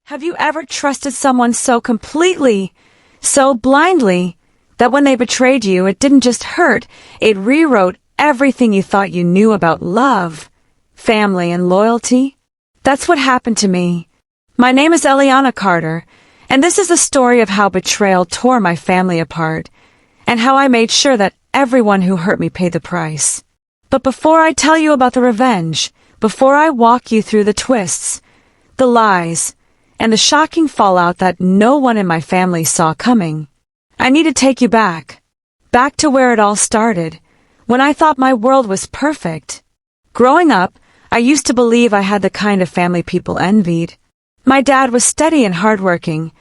Have you ever trusted someone so completely, so blindly, that when they betrayed you, it didn't just hurt, it rewrote everything you thought you knew about love, family, and loyalty? That's what happened to me. My name is Eliana Carter, and this is the story of how betrayal tore my family apart, and how I made sure that everyone who hurt me paid the price. But before I tell you about the revenge, before I walk you through the twists, the lies, and the shocking fallout that no one in my family saw coming, I need to take you back to where it all started, when I thought my world was perfect. Growing up, I used to believe I had the kind of family people envied. My dad was steady and hardworking,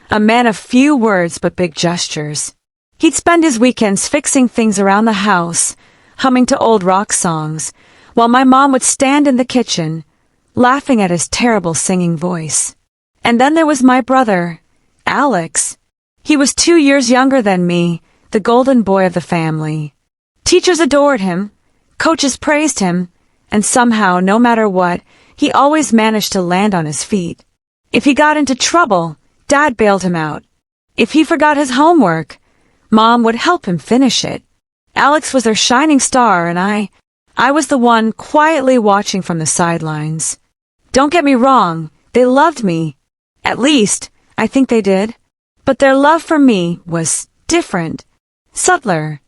a man of few words but big gestures. He'd spend his weekends fixing things around the house, humming to old rock songs, while my mom would stand in the kitchen, laughing at his terrible singing voice. And then there was my brother, Alex. He was 2 years younger than me, the golden boy of the family. Teachers adored him, coaches praised him, and somehow, no matter what, he always managed to land on his feet. If he got into trouble, Dad bailed him out. If he forgot his homework, Mom would help him finish it. Alex was their shining star, and I was the one quietly watching from the sidelines. Don't get me wrong, they loved me. At least, I think they did. But their love for me was different, subtler.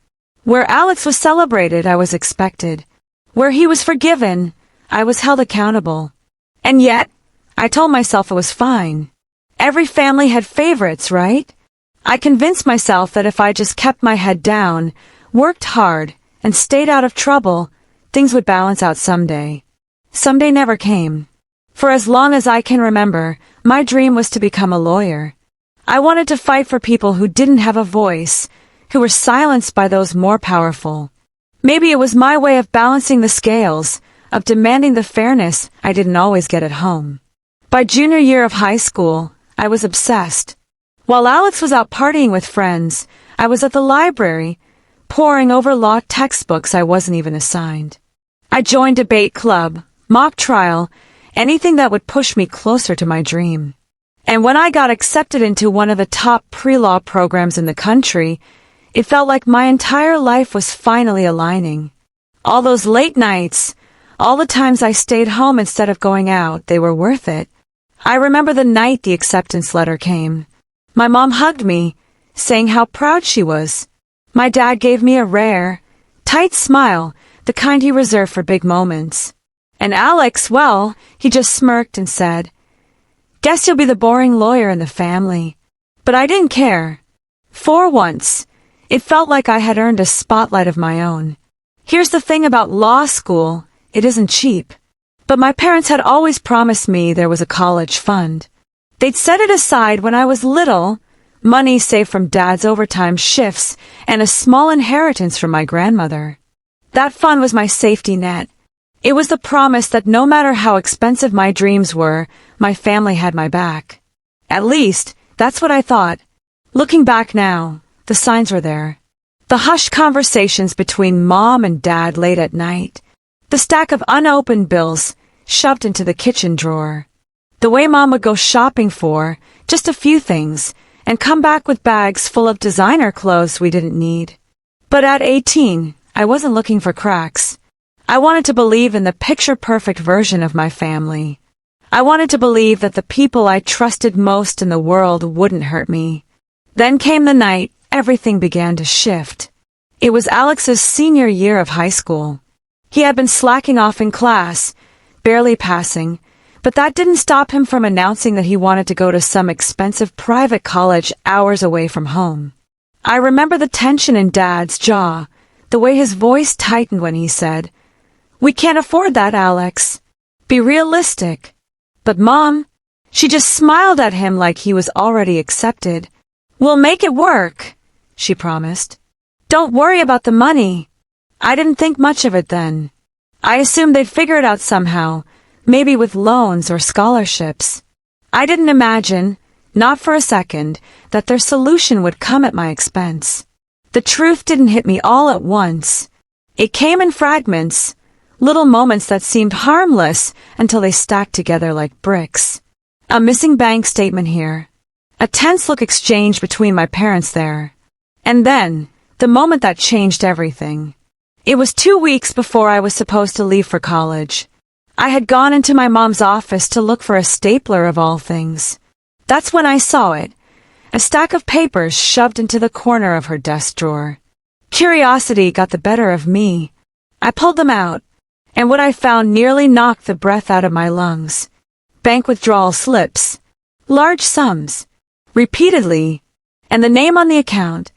Where Alex was celebrated, I was expected. Where he was forgiven, I was held accountable. And yet, I told myself it was fine. Every family had favorites, right? I convinced myself that if I just kept my head down, worked hard, and stayed out of trouble, things would balance out someday. Someday never came. For as long as I can remember, my dream was to become a lawyer. I wanted to fight for people who didn't have a voice, who were silenced by those more powerful. Maybe it was my way of balancing the scales, of demanding the fairness I didn't always get at home. By junior year of high school, I was obsessed. While Alex was out partying with friends, I was at the library, poring over law textbooks I wasn't even assigned. I joined debate club, mock trial, anything that would push me closer to my dream. And when I got accepted into one of the top pre-law programs in the country, it felt like my entire life was finally aligning. All those late nights, all the times I stayed home instead of going out, they were worth it. I remember the night the acceptance letter came. My mom hugged me, saying how proud she was. My dad gave me a rare, tight smile, the kind he reserved for big moments. And Alex, well, he just smirked and said, "Guess you'll be the boring lawyer in the family." But I didn't care. For once, it felt like I had earned a spotlight of my own. Here's the thing about law school, it isn't cheap. But my parents had always promised me there was a college fund. They'd set it aside when I was little, money saved from Dad's overtime shifts and a small inheritance from my grandmother. That fund was my safety net. It was the promise that no matter how expensive my dreams were, my family had my back. At least, that's what I thought. Looking back now, the signs were there. The hushed conversations between Mom and Dad late at night. The stack of unopened bills shoved into the kitchen drawer. The way Mom would go shopping for just a few things and come back with bags full of designer clothes we didn't need. But at 18, I wasn't looking for cracks. I wanted to believe in the picture-perfect version of my family. I wanted to believe that the people I trusted most in the world wouldn't hurt me. Then came the night everything began to shift. It was Alex's senior year of high school. He had been slacking off in class, barely passing, but that didn't stop him from announcing that he wanted to go to some expensive private college hours away from home. I remember the tension in Dad's jaw, the way his voice tightened when he said, "We can't afford that, Alex. Be realistic." But Mom, she just smiled at him like he was already accepted. "We'll make it work," she promised. "Don't worry about the money." I didn't think much of it then. I assumed they'd figure it out somehow, maybe with loans or scholarships. I didn't imagine, not for a second, that their solution would come at my expense. The truth didn't hit me all at once. It came in fragments, little moments that seemed harmless until they stacked together like bricks. A missing bank statement here. A tense look exchanged between my parents there. And then, the moment that changed everything. It was 2 weeks before I was supposed to leave for college. I had gone into my mom's office to look for a stapler of all things. That's when I saw it. A stack of papers shoved into the corner of her desk drawer. Curiosity got the better of me. I pulled them out, and what I found nearly knocked the breath out of my lungs. Bank withdrawal slips. Large sums. Repeatedly. And the name on the account.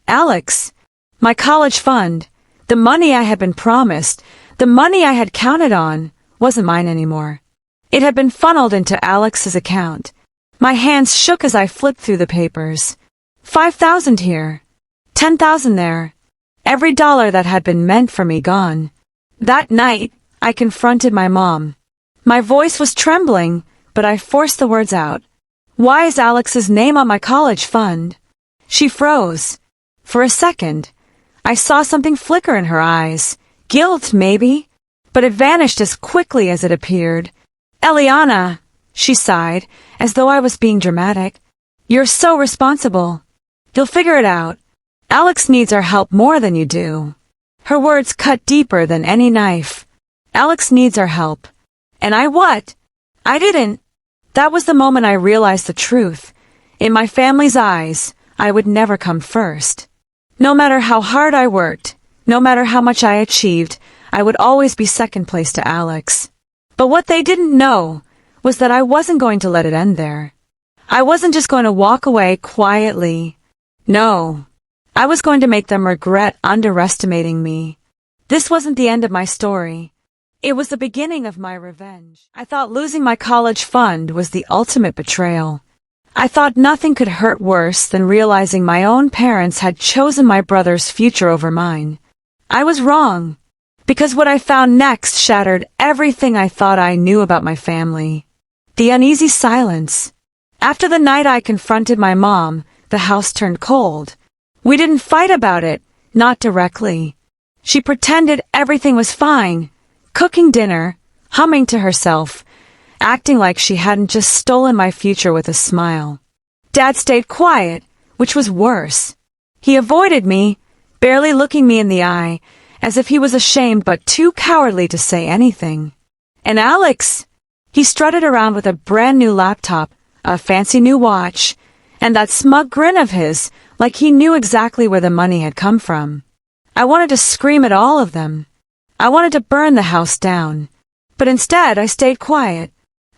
Alex. My college fund. The money I had been promised, the money I had counted on, wasn't mine anymore. It had been funneled into Alex's account. My hands shook as I flipped through the papers. 5,000 here. 10,000 there. Every dollar that had been meant for me gone. That night, I confronted my mom. My voice was trembling, but I forced the words out. Why is Alex's name on my college fund? She froze. For a second, I saw something flicker in her eyes. Guilt, maybe, but it vanished as quickly as it appeared. Eliana, she sighed, as though I was being dramatic. You're so responsible. You'll figure it out. Alex needs our help more than you do. Her words cut deeper than any knife. Alex needs our help. And I what? I didn't. That was the moment I realized the truth. In my family's eyes, I would never come first. No matter how hard I worked, no matter how much I achieved, I would always be second place to Alex. But what they didn't know was that I wasn't going to let it end there. I wasn't just going to walk away quietly. No, I was going to make them regret underestimating me. This wasn't the end of my story. It was the beginning of my revenge. I thought losing my college fund was the ultimate betrayal. I thought nothing could hurt worse than realizing my own parents had chosen my brother's future over mine. I was wrong, because what I found next shattered everything I thought I knew about my family. The uneasy silence. After the night I confronted my mom, the house turned cold. We didn't fight about it, not directly. She pretended everything was fine, cooking dinner, humming to herself, acting like she hadn't just stolen my future with a smile. Dad stayed quiet, which was worse. He avoided me, barely looking me in the eye, as if he was ashamed but too cowardly to say anything. And Alex, he strutted around with a brand new laptop, a fancy new watch, and that smug grin of his, like he knew exactly where the money had come from. I wanted to scream at all of them. I wanted to burn the house down. But instead I stayed quiet.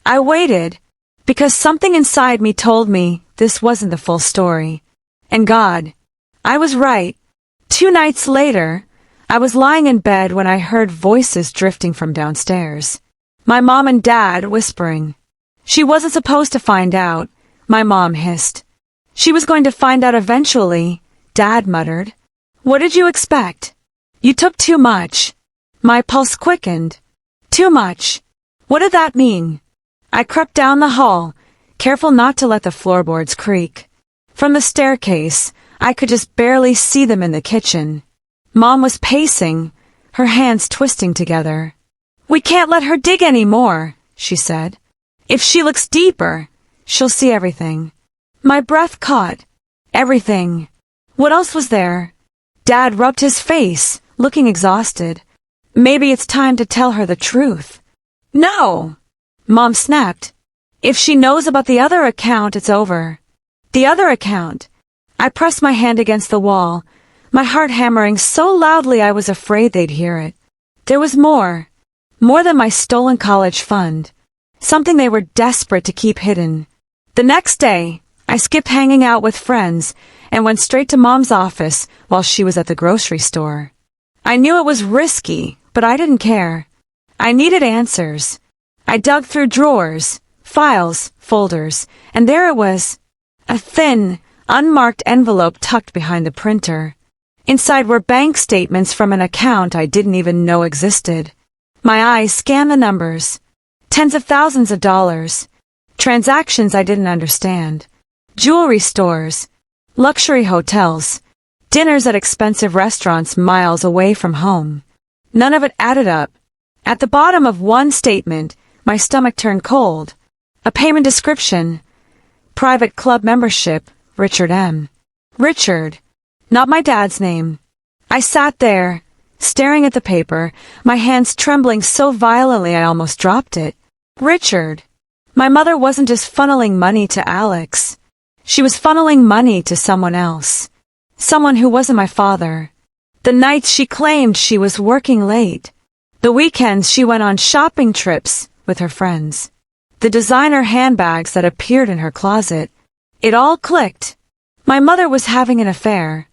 I waited, because something inside me told me this wasn't the full story. And God, I was right. 2 nights later, I was lying in bed when I heard voices drifting from downstairs. My mom and Dad whispering. She wasn't supposed to find out, my mom hissed. She was going to find out eventually, Dad muttered. What did you expect? You took too much. My pulse quickened. Too much. What did that mean? I crept down the hall, careful not to let the floorboards creak. From the staircase, I could just barely see them in the kitchen. Mom was pacing, her hands twisting together. We can't let her dig any more, she said. If she looks deeper, she'll see everything. My breath caught. Everything. What else was there? Dad rubbed his face, looking exhausted. Maybe it's time to tell her the truth. No! Mom snapped. If she knows about the other account, it's over. The other account. I pressed my hand against the wall, my heart hammering so loudly I was afraid they'd hear it. There was more. More than my stolen college fund. Something they were desperate to keep hidden. The next day, I skipped hanging out with friends and went straight to Mom's office while she was at the grocery store. I knew it was risky, but I didn't care. I needed answers. I dug through drawers, files, folders, and there it was. A thin, unmarked envelope tucked behind the printer. Inside were bank statements from an account I didn't even know existed. My eyes scanned the numbers. Tens of thousands of dollars. Transactions I didn't understand. Jewelry stores. Luxury hotels. Dinners at expensive restaurants miles away from home. None of it added up. At the bottom of one statement, my stomach turned cold. A payment description. Private club membership, Richard M. Richard. Not my dad's name. I sat there, staring at the paper, my hands trembling so violently I almost dropped it. Richard. My mother wasn't just funneling money to Alex. She was funneling money to someone else. Someone who wasn't my father. The nights she claimed she was working late. The weekends she went on shopping trips with her friends. The designer handbags that appeared in her closet. It all clicked. My mother was having an affair.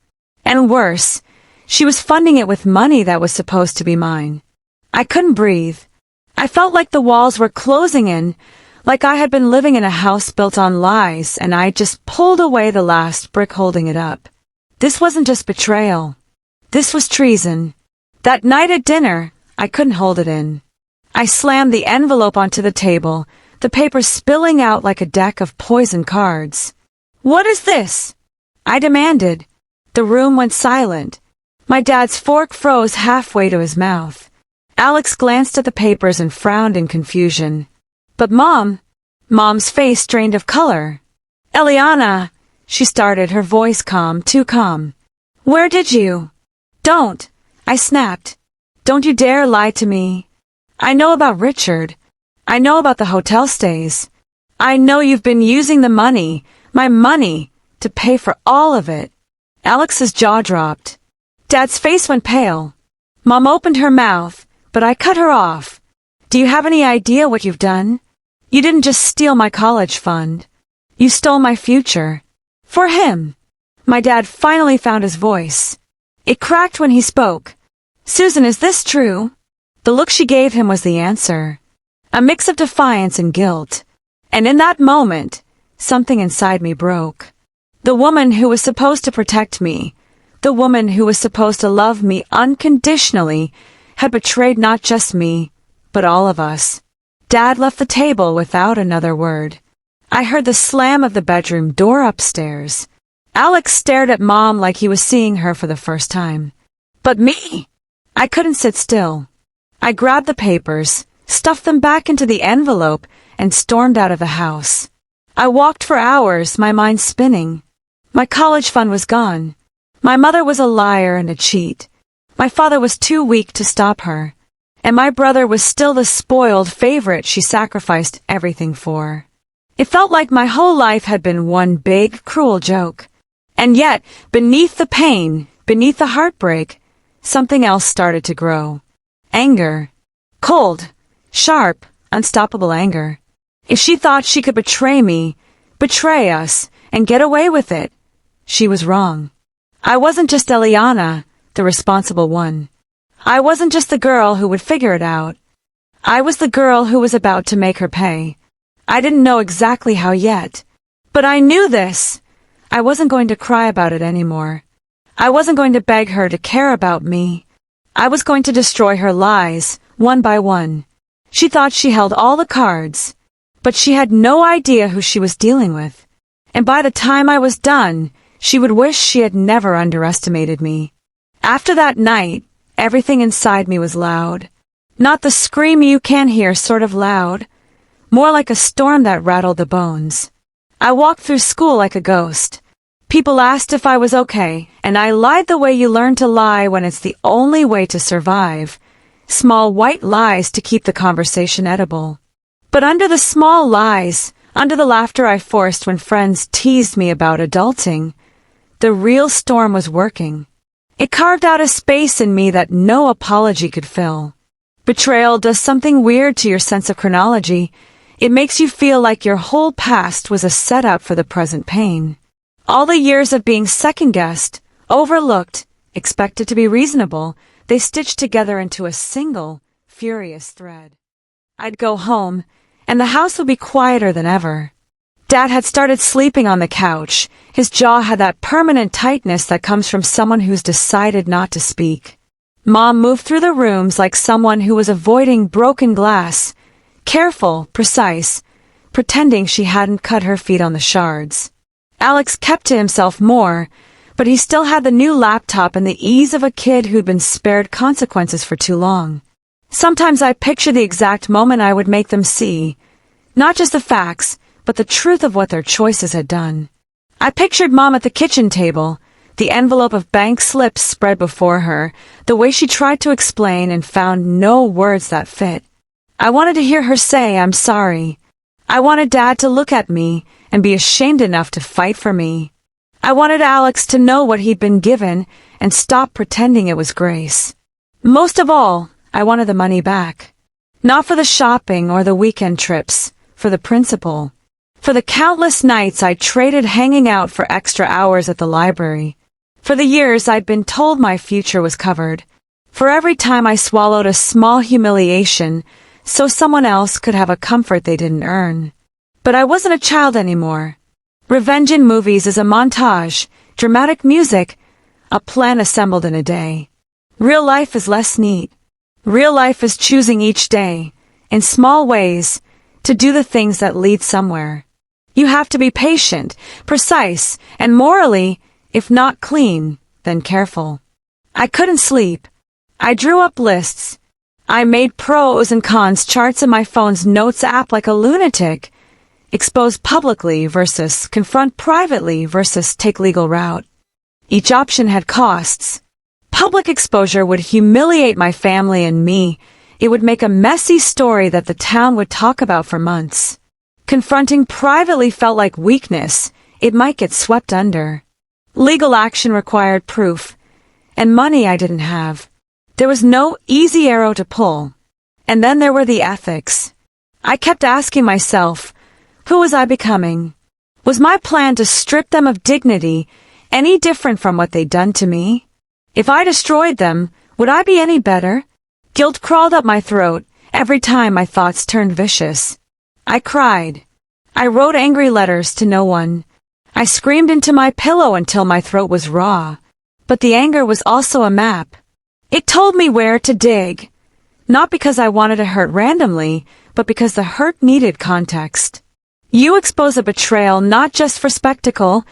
And worse, she was funding it with money that was supposed to be mine. I couldn't breathe. I felt like the walls were closing in, like I had been living in a house built on lies and I just pulled away the last brick holding it up. This wasn't just betrayal. This was treason. That night at dinner, I couldn't hold it in. I slammed the envelope onto the table, the paper spilling out like a deck of poisoned cards. What is this? I demanded. The room went silent. My dad's fork froze halfway to his mouth. Alex glanced at the papers and frowned in confusion. But Mom's face drained of color. Eliana, she started, her voice calm, too calm. Where did you? Don't, I snapped. Don't you dare lie to me. I know about Richard. I know about the hotel stays. I know you've been using the money, my money, to pay for all of it. Alex's jaw dropped. Dad's face went pale. Mom opened her mouth, but I cut her off. Do you have any idea what you've done? You didn't just steal my college fund. You stole my future. For him. My dad finally found his voice. It cracked when he spoke. Susan, is this true? The look she gave him was the answer. A mix of defiance and guilt. And in that moment, something inside me broke. The woman who was supposed to protect me, the woman who was supposed to love me unconditionally, had betrayed not just me, but all of us. Dad left the table without another word. I heard the slam of the bedroom door upstairs. Alex stared at Mom like he was seeing her for the first time. But me! I couldn't sit still. I grabbed the papers, stuffed them back into the envelope, and stormed out of the house. I walked for hours, my mind spinning. My college fund was gone. My mother was a liar and a cheat. My father was too weak to stop her. And my brother was still the spoiled favorite she sacrificed everything for. It felt like my whole life had been one big, cruel joke. And yet, beneath the pain, beneath the heartbreak, something else started to grow. Anger. Cold, sharp, unstoppable anger. If she thought she could betray me, betray us, and get away with it, she was wrong. I wasn't just Eliana, the responsible one. I wasn't just the girl who would figure it out. I was the girl who was about to make her pay. I didn't know exactly how yet, but I knew this. I wasn't going to cry about it anymore. I wasn't going to beg her to care about me. I was going to destroy her lies, one by one. She thought she held all the cards, but she had no idea who she was dealing with. And by the time I was done, she would wish she had never underestimated me. After that night, everything inside me was loud. Not the scream you can hear sort of loud, more like a storm that rattled the bones. I walked through school like a ghost. People asked if I was okay, and I lied the way you learn to lie when it's the only way to survive. Small white lies to keep the conversation edible. But under the small lies, under the laughter I forced when friends teased me about adulting, the real storm was working. It carved out a space in me that no apology could fill. Betrayal does something weird to your sense of chronology. It makes you feel like your whole past was a setup for the present pain. All the years of being second-guessed, overlooked, expected to be reasonable, they stitched together into a single, furious thread. I'd go home, and the house would be quieter than ever. Dad had started sleeping on the couch. His jaw had that permanent tightness that comes from someone who's decided not to speak. Mom moved through the rooms like someone who was avoiding broken glass, careful, precise, pretending she hadn't cut her feet on the shards. Alex kept to himself more, but he still had the new laptop and the ease of a kid who'd been spared consequences for too long. Sometimes I picture the exact moment I would make them see. Not just the facts, but the truth of what their choices had done. I pictured Mom at the kitchen table, the envelope of bank slips spread before her, the way she tried to explain and found no words that fit. I wanted to hear her say, "I'm sorry." I wanted Dad to look at me and be ashamed enough to fight for me. I wanted Alex to know what he'd been given and stop pretending it was grace. Most of all, I wanted the money back. Not for the shopping or the weekend trips, for the principal. For the countless nights I traded hanging out for extra hours at the library. For the years I'd been told my future was covered. For every time I swallowed a small humiliation so someone else could have a comfort they didn't earn. But I wasn't a child anymore. Revenge in movies is a montage, dramatic music, a plan assembled in a day. Real life is less neat. Real life is choosing each day, in small ways, to do the things that lead somewhere. You have to be patient, precise, and morally, if not clean, then careful. I couldn't sleep. I drew up lists. I made pros and cons charts in my phone's notes app like a lunatic. Expose publicly versus confront privately versus take legal route. Each option had costs. Public exposure would humiliate my family and me. It would make a messy story that the town would talk about for months. Confronting privately felt like weakness. It might get swept under. Legal action required proof, and money I didn't have. There was no easy arrow to pull. And then there were the ethics. I kept asking myself, who was I becoming? Was my plan to strip them of dignity any different from what they'd done to me? If I destroyed them, would I be any better? Guilt crawled up my throat every time my thoughts turned vicious. I cried. I wrote angry letters to no one. I screamed into my pillow until my throat was raw. But the anger was also a map. It told me where to dig. Not because I wanted to hurt randomly, but because the hurt needed context. You expose a betrayal not just for spectacle.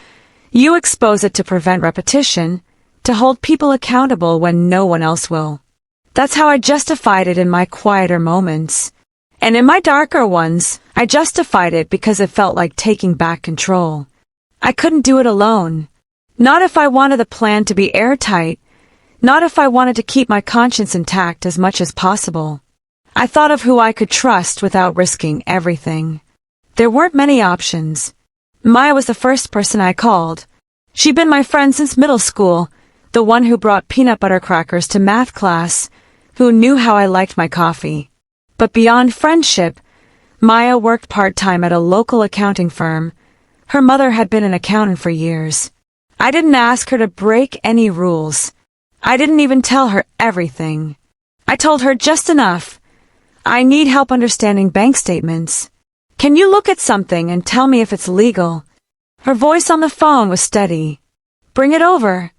You expose it to prevent repetition, to hold people accountable when no one else will. That's how I justified it in my quieter moments. And in my darker ones, I justified it because it felt like taking back control. I couldn't do it alone. Not if I wanted the plan to be airtight. Not if I wanted to keep my conscience intact as much as possible. I thought of who I could trust without risking everything. There weren't many options. Maya was the first person I called. She'd been my friend since middle school, the one who brought peanut butter crackers to math class, who knew how I liked my coffee. But beyond friendship, Maya worked part-time at a local accounting firm. Her mother had been an accountant for years. I didn't ask her to break any rules. I didn't even tell her everything. I told her just enough. I need help understanding bank statements. Can you look at something and tell me if it's legal? Her voice on the phone was steady. Bring it over.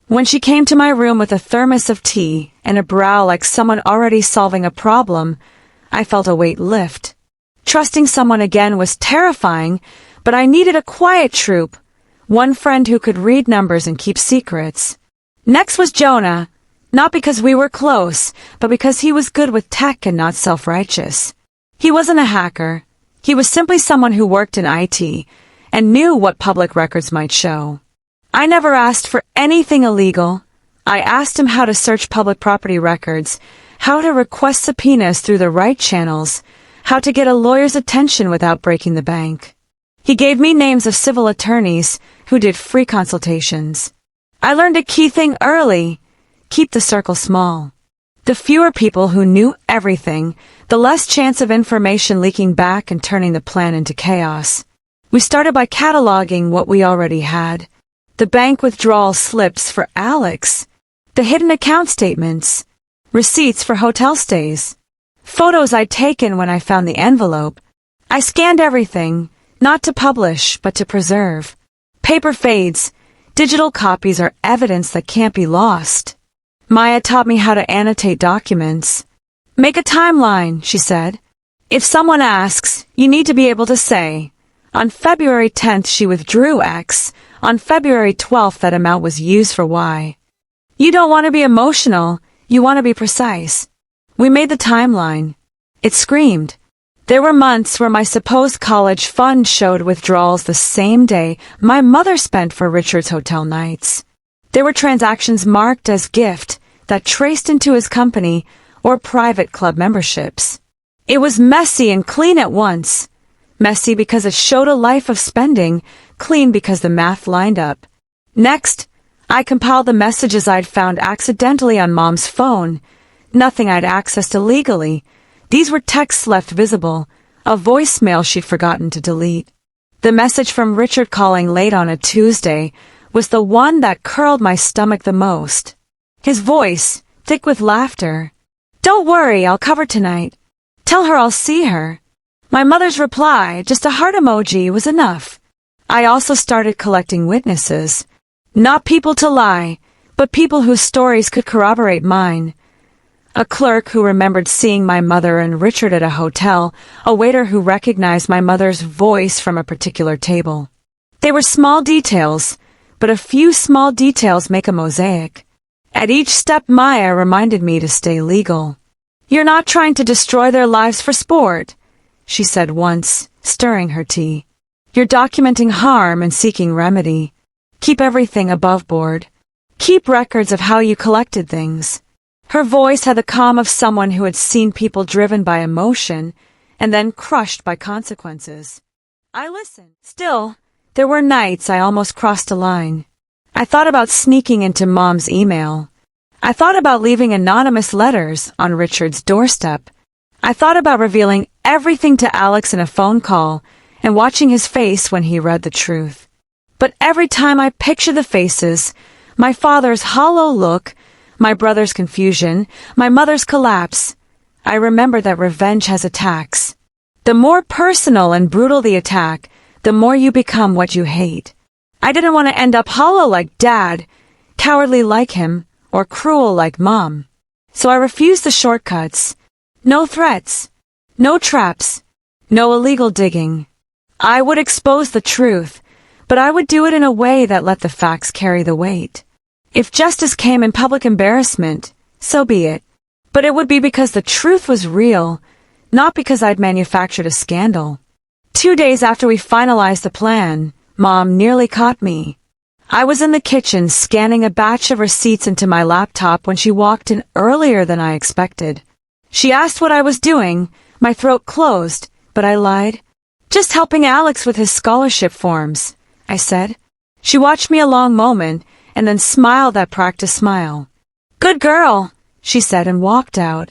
When she came to my room with a thermos of tea and a brow like someone already solving a problem, I felt a weight lift. Trusting someone again was terrifying, but I needed a quiet troop, one friend who could read numbers and keep secrets. Next was Jonah, not because we were close, but because he was good with tech and not self-righteous. He wasn't a hacker. He was simply someone who worked in IT and knew what public records might show. I never asked for anything illegal. I asked him how to search public property records, how to request subpoenas through the right channels, how to get a lawyer's attention without breaking the bank. He gave me names of civil attorneys who did free consultations. I learned a key thing early. Keep the circle small. The fewer people who knew everything, the less chance of information leaking back and turning the plan into chaos. We started by cataloging what we already had. The bank withdrawal slips for Alex. The hidden account statements. Receipts for hotel stays. Photos I'd taken when I found the envelope. I scanned everything, not to publish, but to preserve. Paper fades. Digital copies are evidence that can't be lost. Maya taught me how to annotate documents. Make a timeline, she said. If someone asks, you need to be able to say, on February 10th she withdrew X, on February 12th that amount was used for Y. You don't want to be emotional, you want to be precise. We made the timeline. It screamed. There were months where my supposed college fund showed withdrawals the same day my mother spent for Richard's hotel nights. There were transactions marked as gift that traced into his company or private club memberships. It was messy and clean at once. Messy because it showed a life of spending, clean because the math lined up. Next, I compiled the messages I'd found accidentally on Mom's phone. Nothing I'd accessed illegally. These were texts left visible, a voicemail she'd forgotten to delete. The message from Richard calling late on a Tuesday was the one that curled my stomach the most. His voice, thick with laughter. "Don't worry, I'll cover tonight. Tell her I'll see her." My mother's reply, just a heart emoji, was enough. I also started collecting witnesses. Not people to lie, but people whose stories could corroborate mine. A clerk who remembered seeing my mother and Richard at a hotel, a waiter who recognized my mother's voice from a particular table. They were small details, but a few small details make a mosaic. At each step, Maya reminded me to stay legal. "You're not trying to destroy their lives for sport," she said once, stirring her tea. "You're documenting harm and seeking remedy. Keep everything above board. Keep records of how you collected things." Her voice had the calm of someone who had seen people driven by emotion and then crushed by consequences. I listened. Still, there were nights I almost crossed a line. I thought about sneaking into Mom's email. I thought about leaving anonymous letters on Richard's doorstep. I thought about revealing everything to Alex in a phone call and watching his face when he read the truth. But every time I picture the faces, my father's hollow look, my brother's confusion, my mother's collapse, I remember that revenge has attacks. The more personal and brutal the attack, the more you become what you hate. I didn't want to end up hollow like Dad, cowardly like him, or cruel like Mom. So I refused the shortcuts. No threats. No traps. No illegal digging. I would expose the truth, but I would do it in a way that let the facts carry the weight. If justice came in public embarrassment, so be it. But it would be because the truth was real, not because I'd manufactured a scandal. 2 days after we finalized the plan, Mom nearly caught me. I was in the kitchen scanning a batch of receipts into my laptop when she walked in earlier than I expected. She asked what I was doing. My throat closed, but I lied. "Just helping Alex with his scholarship forms," I said. She watched me a long moment and then smiled that practice smile. "Good girl," she said and walked out.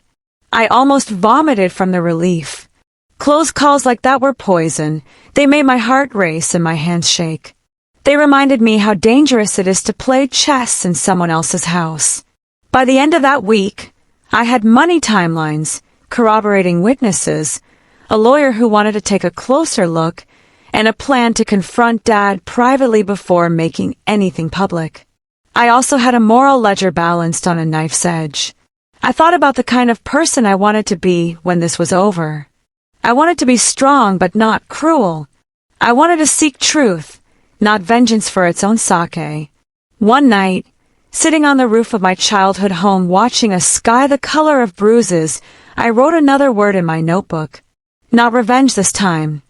I almost vomited from the relief. Close calls like that were poison. They made my heart race and my hands shake. They reminded me how dangerous it is to play chess in someone else's house. By the end of that week, I had money timelines, corroborating witnesses, a lawyer who wanted to take a closer look, and a plan to confront Dad privately before making anything public. I also had a moral ledger balanced on a knife's edge. I thought about the kind of person I wanted to be when this was over. I wanted to be strong but not cruel. I wanted to seek truth, not vengeance for its own sake. One night, sitting on the roof of my childhood home watching a sky the color of bruises, I wrote another word in my notebook. Not revenge this time.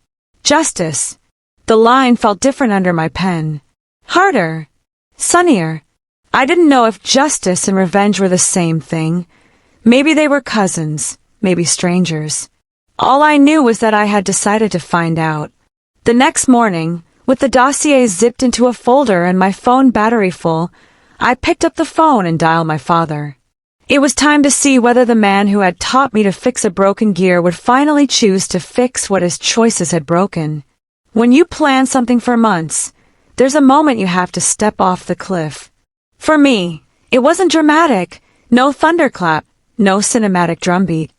Justice. The line felt different under my pen. Harder. Sunnier. I didn't know if justice and revenge were the same thing. Maybe they were cousins, maybe strangers. All I knew was that I had decided to find out. The next morning, with the dossier zipped into a folder and my phone battery full, I picked up the phone and dialed my father. It was time to see whether the man who had taught me to fix a broken gear would finally choose to fix what his choices had broken. When you plan something for months, there's a moment you have to step off the cliff. For me, it wasn't dramatic, no thunderclap, no cinematic drumbeat.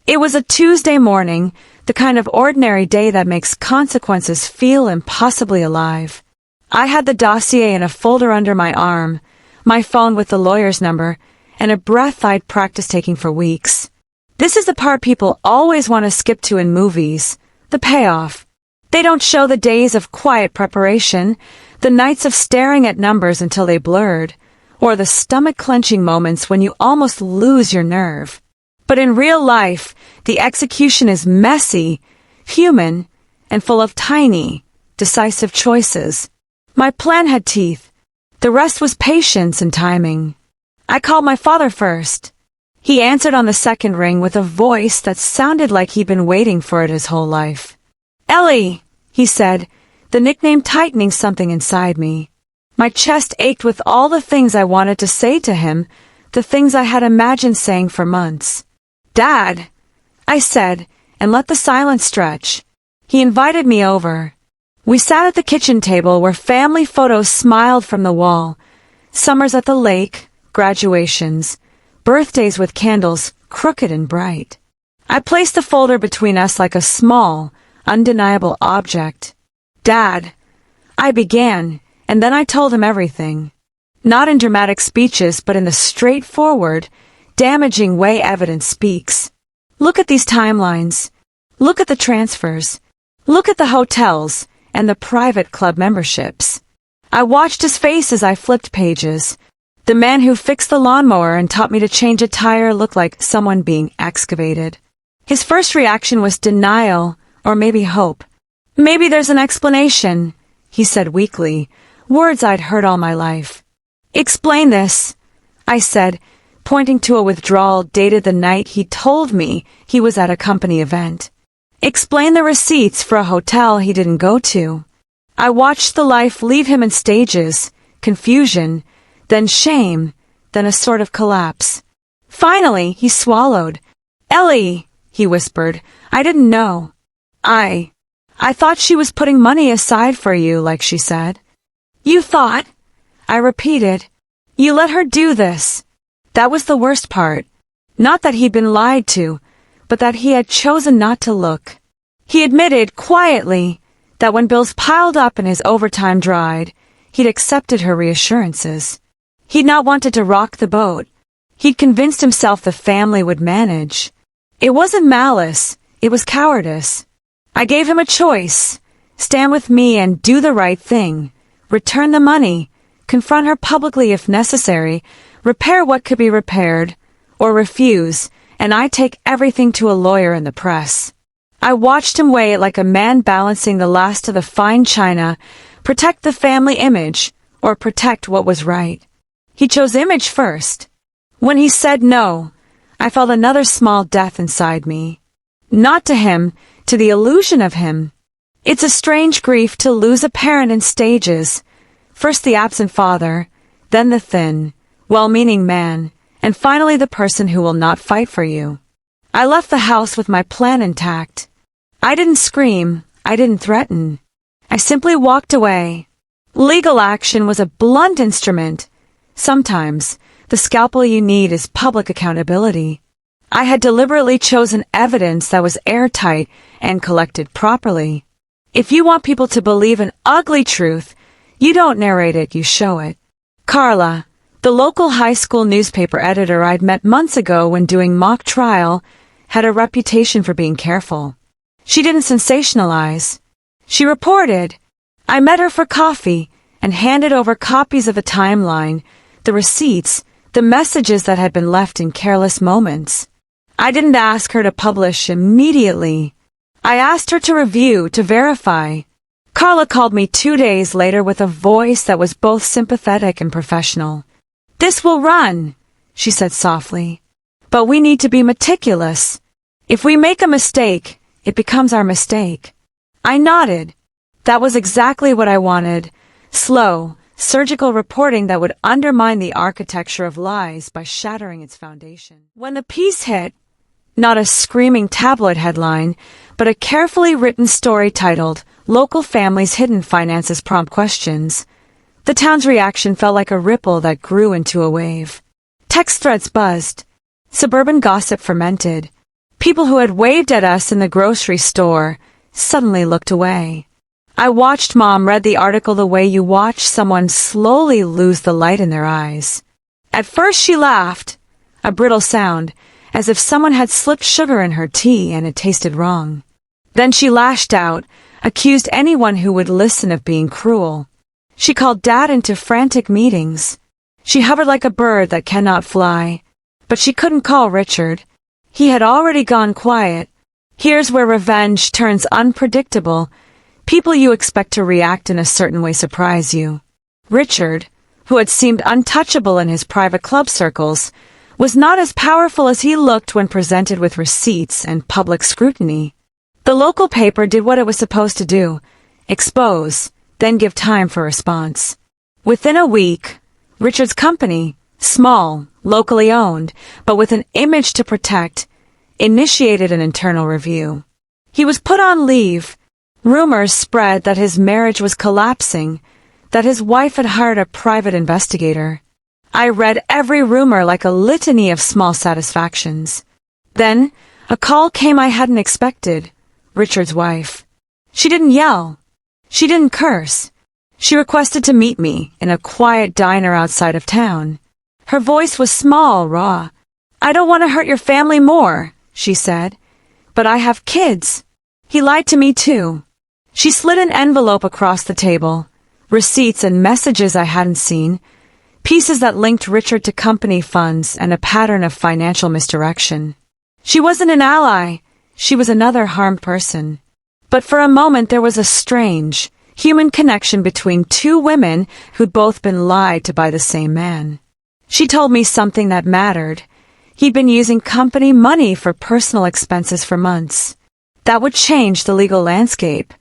It was a Tuesday morning, the kind of ordinary day that makes consequences feel impossibly alive. I had the dossier in a folder under my arm, my phone with the lawyer's number, and a breath I'd practiced taking for weeks. This is the part people always want to skip to in movies, the payoff. They don't show the days of quiet preparation, the nights of staring at numbers until they blurred, or the stomach-clenching moments when you almost lose your nerve. But in real life, the execution is messy, human, and full of tiny, decisive choices. My plan had teeth. The rest was patience and timing. I called my father first. He answered on the second ring with a voice that sounded like he'd been waiting for it his whole life. "Ellie," he said, the nickname tightening something inside me. My chest ached with all the things I wanted to say to him, the things I had imagined saying for months. "Dad," I said, and let the silence stretch. He invited me over. We sat at the kitchen table where family photos smiled from the wall. Summers at the lake, graduations, birthdays with candles crooked and bright. I placed the folder between us like a small, undeniable object. "Dad," I began, and then I told him everything. Not in dramatic speeches, but in the straightforward, damaging way evidence speaks. Look at these timelines. Look at the transfers. Look at the hotels and the private club memberships. I watched his face as I flipped pages. The man who fixed the lawnmower and taught me to change a tire looked like someone being excavated. His first reaction was denial, or maybe hope. "Maybe there's an explanation," he said weakly, words I'd heard all my life. "Explain this," I said, pointing to a withdrawal dated the night he told me he was at a company event. "Explain the receipts for a hotel he didn't go to." I watched the life leave him in stages, confusion, then shame, then a sort of collapse. Finally, he swallowed. "Ellie," he whispered, "I didn't know. I thought she was putting money aside for you, like she said." "You thought?" I repeated. "You let her do this." That was the worst part. Not that he'd been lied to, but that he had chosen not to look. He admitted, quietly, that when bills piled up and his overtime dried, he'd accepted her reassurances. He'd not wanted to rock the boat. He'd convinced himself the family would manage. It wasn't malice, it was cowardice. I gave him a choice: stand with me and do the right thing, return the money, confront her publicly if necessary, repair what could be repaired, or refuse, and I'd take everything to a lawyer in the press. I watched him weigh it like a man balancing the last of the fine china, protect the family image, or protect what was right. He chose image first. When he said no, I felt another small death inside me. Not to him, to the illusion of him. It's a strange grief to lose a parent in stages. First the absent father, then the thin, well-meaning man, and finally the person who will not fight for you. I left the house with my plan intact. I didn't scream, I didn't threaten. I simply walked away. Legal action was a blunt instrument. Sometimes, the scalpel you need is public accountability. I had deliberately chosen evidence that was airtight and collected properly. If you want people to believe an ugly truth, you don't narrate it, you show it. Carla, the local high school newspaper editor I'd met months ago when doing mock trial, had a reputation for being careful. She didn't sensationalize. She reported. I met her for coffee and handed over copies of the timeline, the receipts, the messages that had been left in careless moments. I didn't ask her to publish immediately. I asked her to review, to verify. Carla called me 2 days later with a voice that was both sympathetic and professional. "This will run," she said softly. "But we need to be meticulous. If we make a mistake, it becomes our mistake." I nodded. That was exactly what I wanted. Slow, surgical reporting that would undermine the architecture of lies by shattering its foundation. When the piece hit, not a screaming tabloid headline, but a carefully written story titled, "Local Families' Hidden Finances Prompt Questions," the town's reaction felt like a ripple that grew into a wave. Text threads buzzed. Suburban gossip fermented. People who had waved at us in the grocery store suddenly looked away. I watched Mom read the article the way you watch someone slowly lose the light in their eyes. At first she laughed, a brittle sound, as if someone had slipped sugar in her tea and it tasted wrong. Then she lashed out, accused anyone who would listen of being cruel. She called Dad into frantic meetings. She hovered like a bird that cannot fly. But she couldn't call Richard. He had already gone quiet. Here's where revenge turns unpredictable. People you expect to react in a certain way surprise you. Richard, who had seemed untouchable in his private club circles, was not as powerful as he looked when presented with receipts and public scrutiny. The local paper did what it was supposed to do: expose, then give time for response. Within a week, Richard's company, small, locally owned, but with an image to protect, initiated an internal review. He was put on leave. Rumors spread that his marriage was collapsing, that his wife had hired a private investigator. I read every rumor like a litany of small satisfactions. Then, a call came I hadn't expected. Richard's wife. She didn't yell. She didn't curse. She requested to meet me in a quiet diner outside of town. Her voice was small, raw. "I don't want to hurt your family more," she said. "But I have kids." He lied to me too. She slid an envelope across the table. Receipts and messages I hadn't seen. Pieces that linked Richard to company funds and a pattern of financial misdirection. She wasn't an ally. She was another harmed person. But for a moment there was a strange, human connection between two women who'd both been lied to by the same man. She told me something that mattered. He'd been using company money for personal expenses for months. That would change the legal landscape.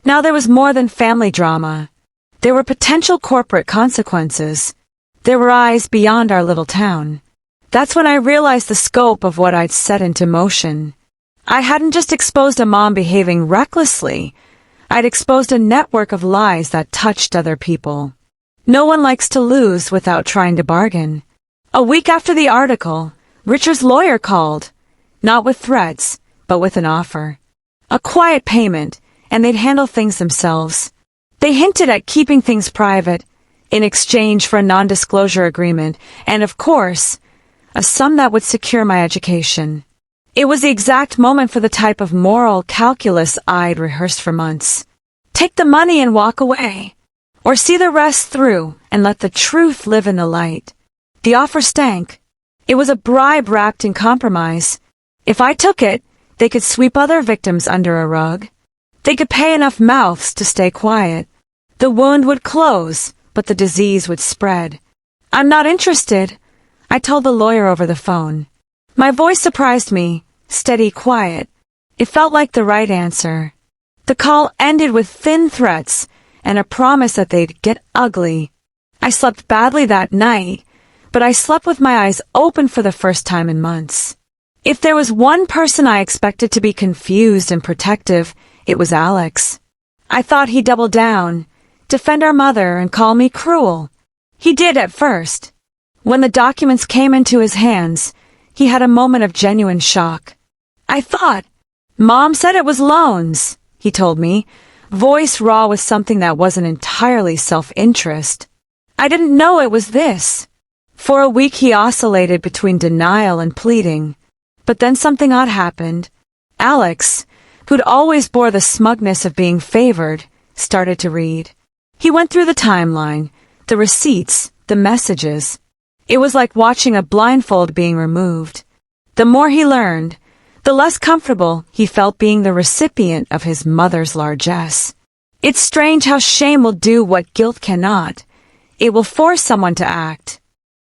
Now there was more than family drama. There were potential corporate consequences. There were eyes beyond our little town. That's when I realized the scope of what I'd set into motion. I hadn't just exposed a mom behaving recklessly. I'd exposed a network of lies that touched other people. No one likes to lose without trying to bargain. A week after the article, Richard's lawyer called, not with threats, but with an offer. A quiet payment, and they'd handle things themselves. They hinted at keeping things private, in exchange for a non-disclosure agreement, and of course, a sum that would secure my education. It was the exact moment for the type of moral calculus I'd rehearsed for months. Take the money and walk away, or see the rest through and let the truth live in the light. The offer stank. It was a bribe wrapped in compromise. If I took it, they could sweep other victims under a rug. They could pay enough mouths to stay quiet. The wound would close, but the disease would spread. "I'm not interested," I told the lawyer over the phone. My voice surprised me, steady, quiet. It felt like the right answer. The call ended with thin threats and a promise that they'd get ugly. I slept badly that night, but I slept with my eyes open for the first time in months. If there was one person I expected to be confused and protective, it was Alex. I thought he'd double down, defend our mother, and call me cruel. He did at first. When the documents came into his hands, he had a moment of genuine shock. "I thought, Mom said it was loans," he told me, voice raw with something that wasn't entirely self-interest. "I didn't know it was this." For a week he oscillated between denial and pleading. But then something odd happened. Alex, who'd always bore the smugness of being favored, started to read. He went through the timeline, the receipts, the messages. It was like watching a blindfold being removed. The more he learned, the less comfortable he felt being the recipient of his mother's largesse. It's strange how shame will do what guilt cannot. It will force someone to act.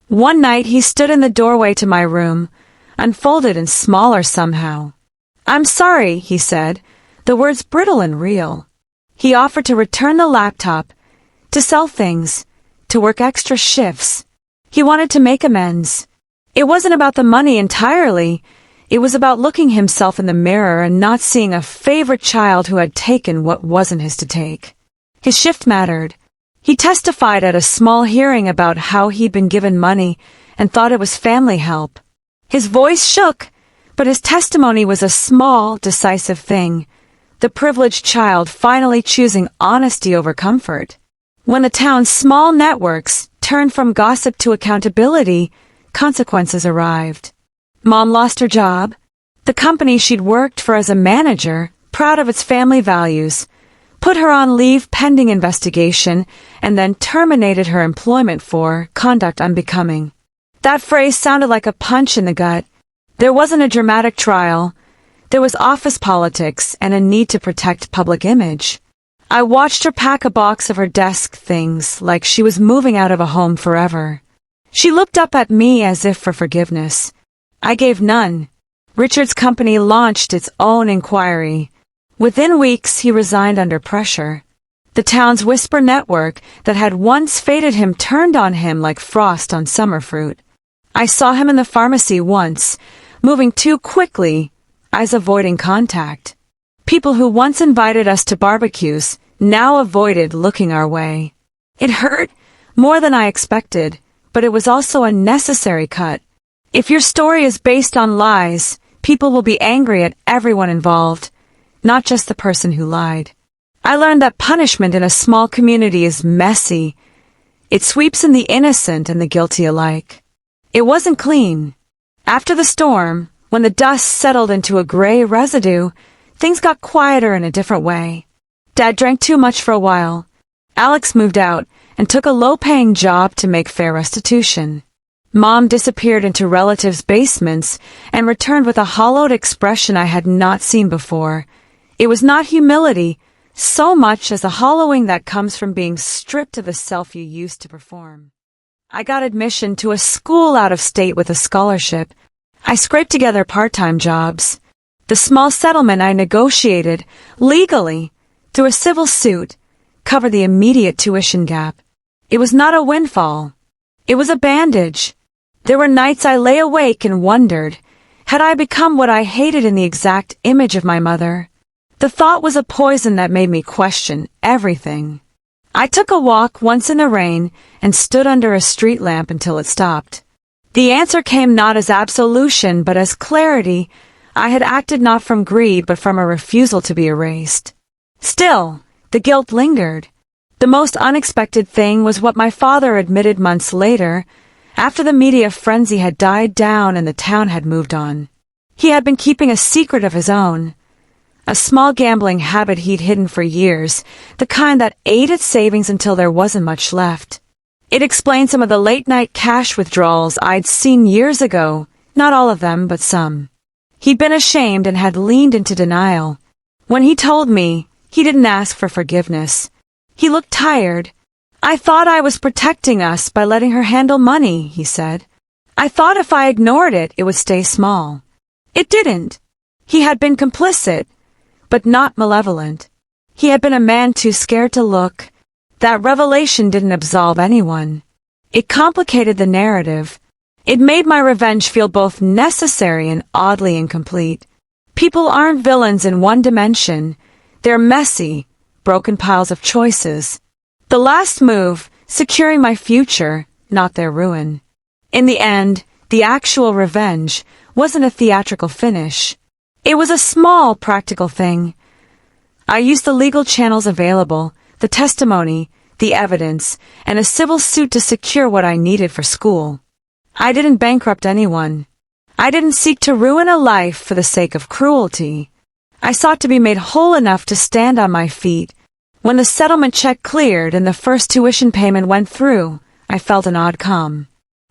One night he stood in the doorway to my room, unfolded and smaller somehow. "I'm sorry," he said, the words brittle and real. He offered to return the laptop, to sell things, to work extra shifts. He wanted to make amends. It wasn't about the money entirely. It was about looking himself in the mirror and not seeing a favorite child who had taken what wasn't his to take. His shift mattered. He testified at a small hearing about how he'd been given money and thought it was family help. His voice shook, but his testimony was a small, decisive thing. The privileged child finally choosing honesty over comfort. When the town's small networks turned from gossip to accountability, consequences arrived. Mom lost her job. The company she'd worked for as a manager, proud of its family values, put her on leave pending investigation and then terminated her employment for conduct unbecoming. That phrase sounded like a punch in the gut. There wasn't a dramatic trial. There was office politics and a need to protect public image. I watched her pack a box of her desk things like she was moving out of a home forever. She looked up at me as if for forgiveness. I gave none. Richard's company launched its own inquiry. Within weeks, he resigned under pressure. The town's whisper network that had once faded him turned on him like frost on summer fruit. I saw him in the pharmacy once, moving too quickly, eyes avoiding contact. People who once invited us to barbecues now avoided looking our way. It hurt more than I expected, but it was also a necessary cut. If your story is based on lies, people will be angry at everyone involved, not just the person who lied. I learned that punishment in a small community is messy. It sweeps in the innocent and the guilty alike. It wasn't clean. After the storm, when the dust settled into a gray residue, things got quieter in a different way. Dad drank too much for a while. Alex moved out and took a low-paying job to make fair restitution. Mom disappeared into relatives' basements and returned with a hollowed expression I had not seen before. It was not humility, so much as a hollowing that comes from being stripped of the self you used to perform. I got admission to a school out of state with a scholarship. I scraped together part-time jobs. The small settlement I negotiated, legally, through a civil suit, covered the immediate tuition gap. It was not a windfall. It was a bandage. There were nights I lay awake and wondered, had I become what I hated in the exact image of my mother? The thought was a poison that made me question everything. I took a walk once in the rain and stood under a street lamp until it stopped. The answer came not as absolution but as clarity. I had acted not from greed but from a refusal to be erased. Still, the guilt lingered. The most unexpected thing was what my father admitted months later, after the media frenzy had died down and the town had moved on. He had been keeping a secret of his own. A small gambling habit he'd hidden for years, the kind that ate at savings until there wasn't much left. It explained some of the late-night cash withdrawals I'd seen years ago, not all of them, but some. He'd been ashamed and had leaned into denial. When he told me, he didn't ask for forgiveness. He looked tired. I thought I was protecting us by letting her handle money, he said. I thought if I ignored it, it would stay small. It didn't. He had been complicit, but not malevolent. He had been a man too scared to look. That revelation didn't absolve anyone. It complicated the narrative. It made my revenge feel both necessary and oddly incomplete. People aren't villains in one dimension. They're messy, broken piles of choices. The last move, securing my future, not their ruin. In the end, the actual revenge wasn't a theatrical finish. It was a small, practical thing. I used the legal channels available, the testimony, the evidence, and a civil suit to secure what I needed for school. I didn't bankrupt anyone. I didn't seek to ruin a life for the sake of cruelty. I sought to be made whole enough to stand on my feet. When the settlement check cleared and the first tuition payment went through, I felt an odd calm.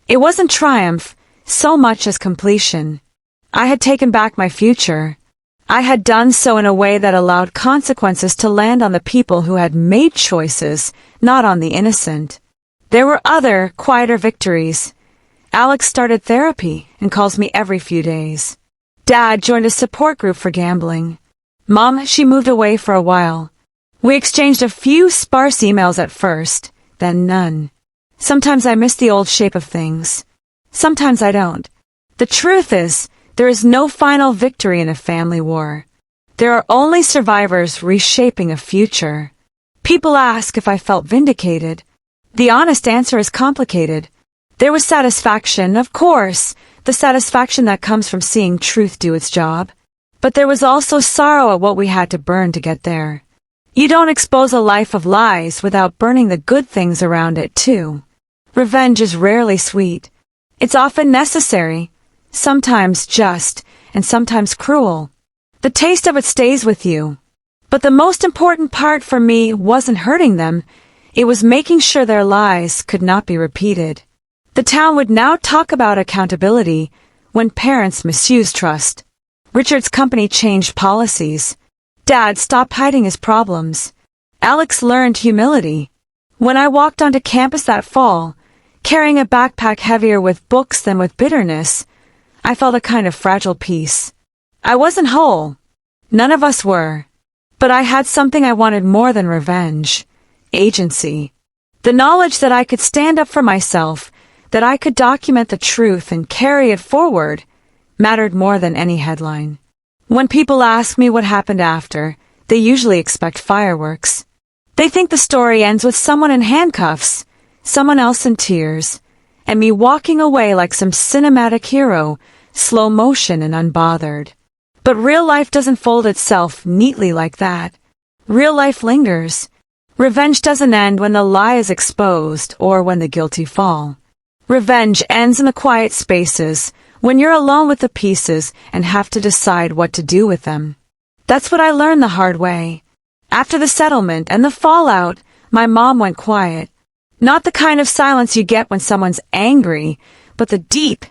It wasn't triumph, so much as completion. I had taken back my future. I had done so in a way that allowed consequences to land on the people who had made choices, not on the innocent. There were other, quieter victories. Alex started therapy and calls me every few days. Dad joined a support group for gambling. Mom, she moved away for a while. We exchanged a few sparse emails at first, then none. Sometimes I miss the old shape of things. Sometimes I don't. The truth is, there is no final victory in a family war. There are only survivors reshaping a future. People ask if I felt vindicated. The honest answer is complicated. There was satisfaction, of course, the satisfaction that comes from seeing truth do its job. But there was also sorrow at what we had to burn to get there. You don't expose a life of lies without burning the good things around it, too. Revenge is rarely sweet. It's often necessary, sometimes just, and sometimes cruel. The taste of it stays with you. But the most important part for me wasn't hurting them. It was making sure their lies could not be repeated. The town would now talk about accountability when parents misuse trust. Richard's company changed policies. Dad stopped hiding his problems. Alex learned humility. When I walked onto campus that fall, carrying a backpack heavier with books than with bitterness, I felt a kind of fragile peace. I wasn't whole. None of us were. But I had something I wanted more than revenge. Agency. The knowledge that I could stand up for myself, that I could document the truth and carry it forward, mattered more than any headline. When people ask me what happened after, they usually expect fireworks. They think the story ends with someone in handcuffs, someone else in tears, and me walking away like some cinematic hero, slow motion and unbothered. But real life doesn't fold itself neatly like that. Real life lingers. Revenge doesn't end when the lie is exposed or when the guilty fall. Revenge ends in the quiet spaces, when you're alone with the pieces and have to decide what to do with them. That's what I learned the hard way. After the settlement and the fallout, my mom went quiet. Not the kind of silence you get when someone's angry, but the deep,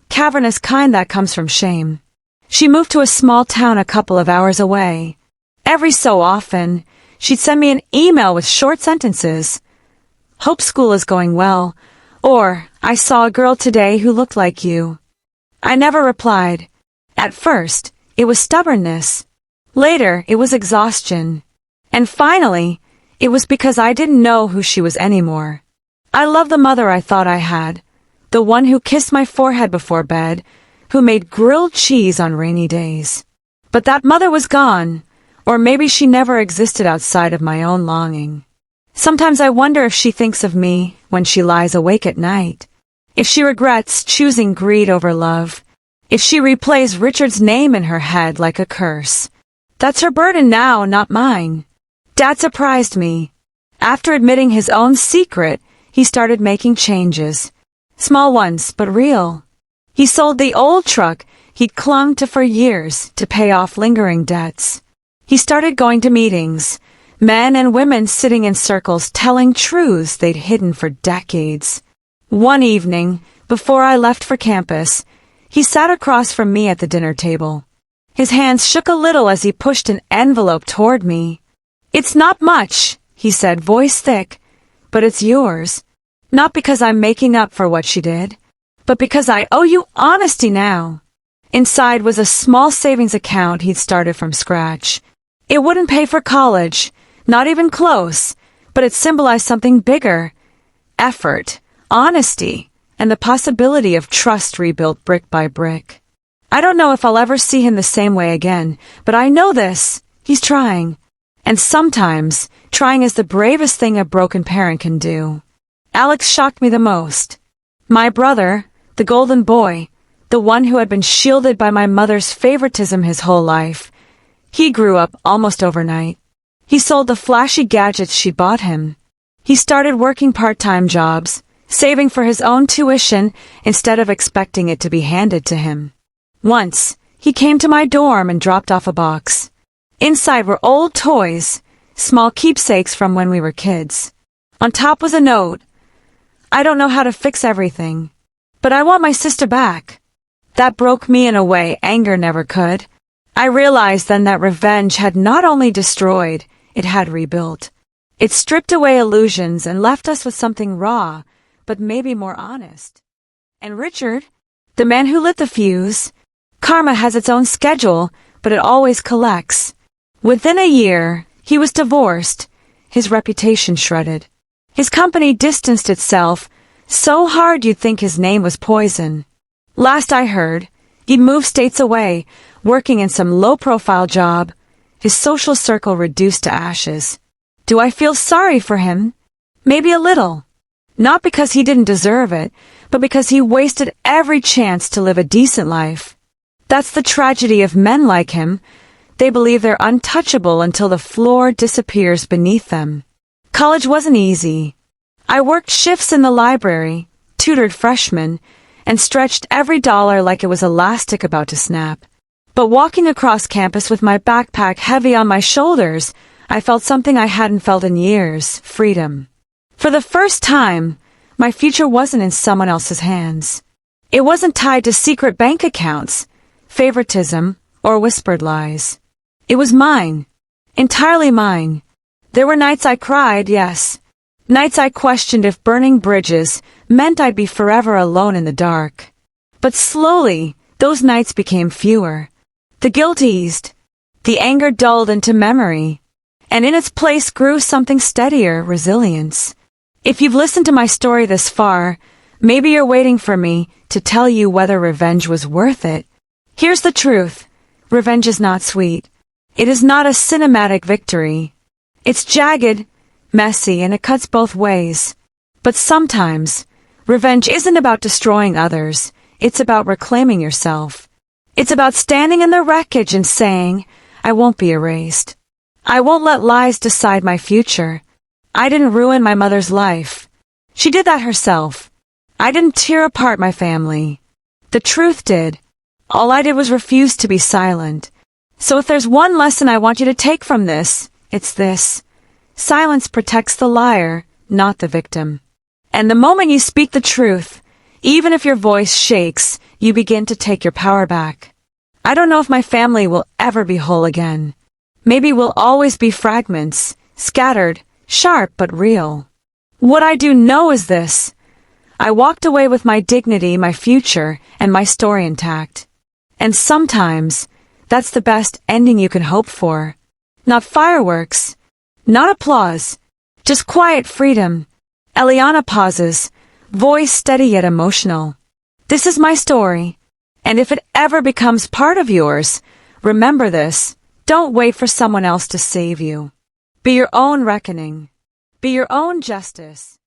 cavernous kind that comes from shame. She moved to a small town a couple of hours away. Every so often, she'd send me an email with short sentences. "Hope school is going well," or "I saw a girl today who looked like you." I never replied. At first, it was stubbornness. Later, it was exhaustion. And finally, it was because I didn't know who she was anymore. I loved the mother I thought I had, the one who kissed my forehead before bed, who made grilled cheese on rainy days. But that mother was gone, or maybe she never existed outside of my own longing. Sometimes I wonder if she thinks of me when she lies awake at night. If she regrets choosing greed over love, if she replays Richard's name in her head like a curse. That's her burden now, not mine. Dad surprised me. After admitting his own secret, he started making changes. Small ones, but real. He sold the old truck he'd clung to for years to pay off lingering debts. He started going to meetings, men and women sitting in circles telling truths they'd hidden for decades. One evening, before I left for campus, he sat across from me at the dinner table. His hands shook a little as he pushed an envelope toward me. "It's not much," he said, voice thick, "but it's yours. Not because I'm making up for what she did, but because I owe you honesty now." Inside was a small savings account he'd started from scratch. It wouldn't pay for college, not even close, but it symbolized something bigger. Effort, honesty, and the possibility of trust rebuilt brick by brick. I don't know if I'll ever see him the same way again, but I know this. He's trying. And sometimes, trying is the bravest thing a broken parent can do. Alex shocked me the most. My brother, the golden boy, the one who had been shielded by my mother's favoritism his whole life, he grew up almost overnight. He sold the flashy gadgets she'd bought him. He started working part-time jobs, saving for his own tuition instead of expecting it to be handed to him. Once, he came to my dorm and dropped off a box. Inside were old toys, small keepsakes from when we were kids. On top was a note. "I don't know how to fix everything, but I want my sister back." That broke me in a way anger never could. I realized then that revenge had not only destroyed, it had rebuilt. It stripped away illusions and left us with something raw, but maybe more honest. And Richard, the man who lit the fuse, karma has its own schedule, but it always collects. Within a year, he was divorced, his reputation shredded. His company distanced itself so hard you'd think his name was poison. Last I heard, he'd moved states away, working in some low-profile job, his social circle reduced to ashes. Do I feel sorry for him? Maybe a little. Not because he didn't deserve it, but because he wasted every chance to live a decent life. That's the tragedy of men like him. They believe they're untouchable until the floor disappears beneath them. College wasn't easy. I worked shifts in the library, tutored freshmen, and stretched every dollar like it was elastic about to snap. But walking across campus with my backpack heavy on my shoulders, I felt something I hadn't felt in years, freedom. For the first time, my future wasn't in someone else's hands. It wasn't tied to secret bank accounts, favoritism, or whispered lies. It was mine. Entirely mine. There were nights I cried, yes. Nights I questioned if burning bridges meant I'd be forever alone in the dark. But slowly, those nights became fewer. The guilt eased. The anger dulled into memory. And in its place grew something steadier, resilience. If you've listened to my story this far, maybe you're waiting for me to tell you whether revenge was worth it. Here's the truth. Revenge is not sweet. It is not a cinematic victory. It's jagged, messy, and it cuts both ways. But sometimes, revenge isn't about destroying others. It's about reclaiming yourself. It's about standing in the wreckage and saying, I won't be erased. I won't let lies decide my future. I didn't ruin my mother's life. She did that herself. I didn't tear apart my family. The truth did. All I did was refuse to be silent. So if there's one lesson I want you to take from this, it's this. Silence protects the liar, not the victim. And the moment you speak the truth, even if your voice shakes, you begin to take your power back. I don't know if my family will ever be whole again. Maybe we'll always be fragments, scattered, sharp but real. What I do know is this. I walked away with my dignity, my future, and my story intact. And sometimes, that's the best ending you can hope for. Not fireworks, not applause, just quiet freedom. Eliana pauses, voice steady yet emotional. This is my story, and if it ever becomes part of yours, remember this. Don't wait for someone else to save you. Be your own reckoning. Be your own justice.